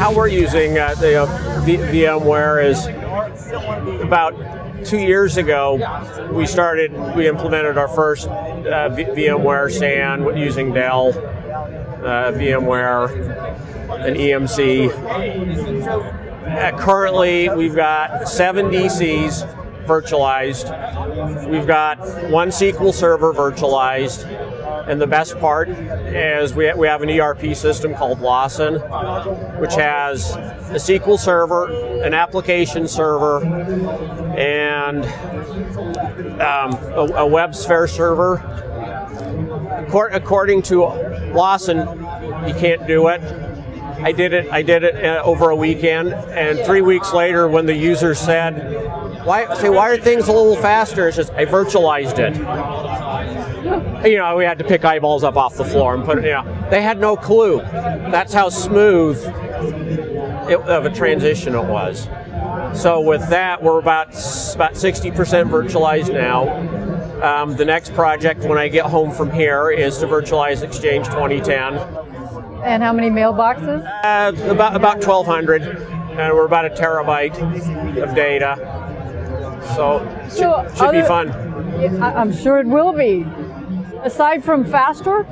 how we're using VMware is about 2 years ago, we implemented our first VMware SAN using Dell, VMware, and EMC. Currently, we've got 7 DCs virtualized. We've got 1 SQL Server virtualized. And the best part is we have an ERP system called Lawson, which has a SQL Server, an application server, and a WebSphere server. According to Lawson, you can't do it. I did it over a weekend, and 3 weeks later, when the user said, "Why are things a little faster?" It's just I virtualized it. You know, we had to pick eyeballs up off the floor and put it. You know, they had no clue. That's how smooth of a transition it was. So with that, we're about 60% virtualized now. The next project, when I get home from here, is to virtualize Exchange 2010. And how many mailboxes? About 1,200, and we're about 1 terabyte of data. So should be fun. I'm sure it will be. Aside from faster,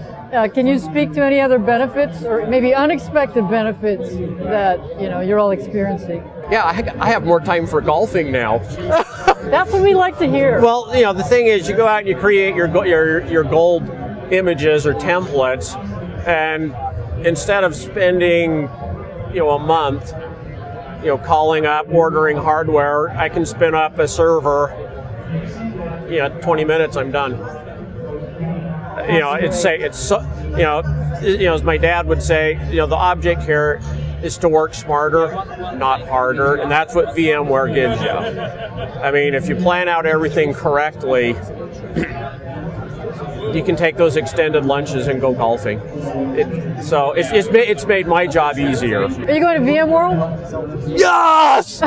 can you speak to any other benefits or maybe unexpected benefits that you're all experiencing? Yeah, I have more time for golfing now. That's what we like to hear. Well, the thing is, you go out and you create your gold images or templates, and instead of spending a month calling up, ordering hardware, I can spin up a server. 20 minutes, I'm done. As my dad would say, the object here is to work smarter, not harder, and that's what VMware gives you. I mean, if you plan out everything correctly, you can take those extended lunches and go golfing. So it's made my job easier. Are you going to VMworld? Yes.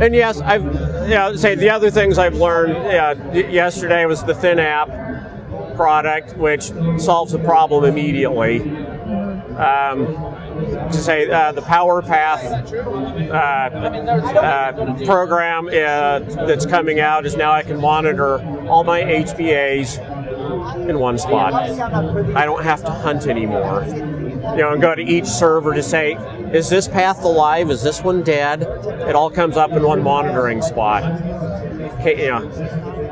and yes, say the other things I've learned. Yesterday was the Thin App product, which solves the problem immediately. To say the Power Path program that's coming out is now I can monitor all my HBAs in one spot. I don't have to hunt anymore. And go to each server to say, is this path alive? Is this one dead? It all comes up in one monitoring spot. Okay,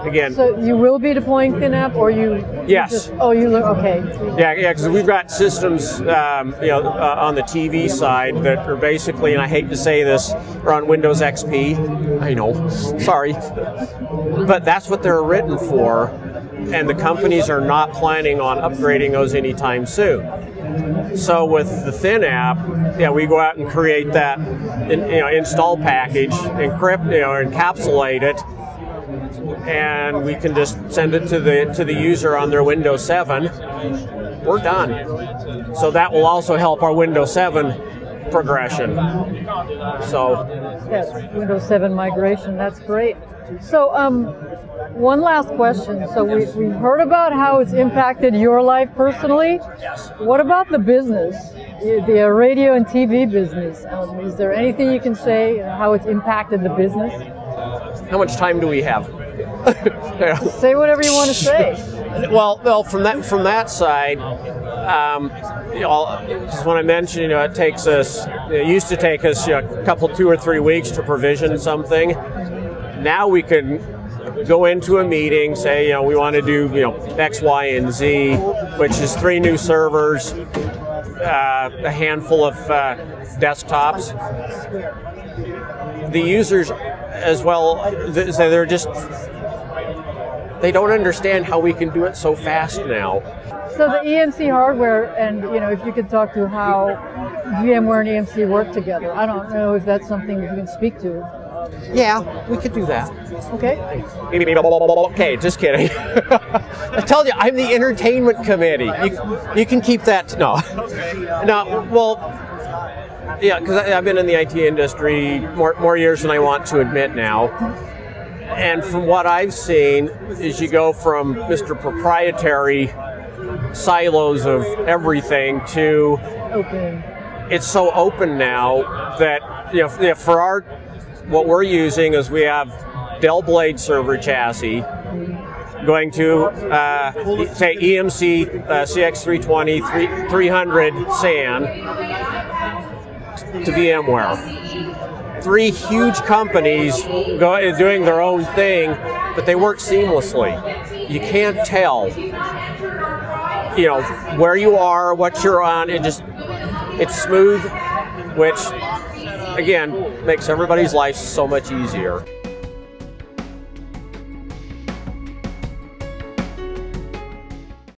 again. So you will be deploying Thin App, or you? Yes. Okay. Yeah, because we've got systems, on the TV side that are basically, and I hate to say this, are on Windows XP. I know, sorry, but that's what they're written for, and the companies are not planning on upgrading those anytime soon. So with the Thin App, we go out and create that, install package, encrypt, encapsulate it. And we can just send it to the user on their Windows 7. We're done. So that will also help our Windows 7 progression. So yes, Windows 7 migration. That's great. So one last question. So we've heard about how it's impacted your life personally. Yes. What about the business, the radio and TV business? Is there anything you can say how it's impacted the business? How much time do we have? Say whatever you want to say. Well, from that side, just when I mentioned, it takes us. It used to take us a couple, 2 or 3 weeks to provision something. Now we can go into a meeting, say, we want to do, X, Y, and Z, which is 3 new servers, a handful of desktops. The users, as well, they're just. They don't understand how we can do it so fast now. So the EMC hardware, and if you could talk to how VMware and EMC work together. I don't know if that's something you can speak to. Yeah, we could do that. Okay. Okay, just kidding. I told you, I'm the entertainment committee. You can keep that. No. Well, yeah, because I've been in the IT industry more years than I want to admit now. And from what I've seen is you go from Mr. Proprietary silos of everything to Open. it's so open now that, you know, for what we're using is we have Dell Blade server chassis going to say EMC CX320 300 SAN to VMware. 3 huge companies doing their own thing, but they work seamlessly. You can't tell, you know, where you are, what you're on. It's smooth, which again makes everybody's life so much easier.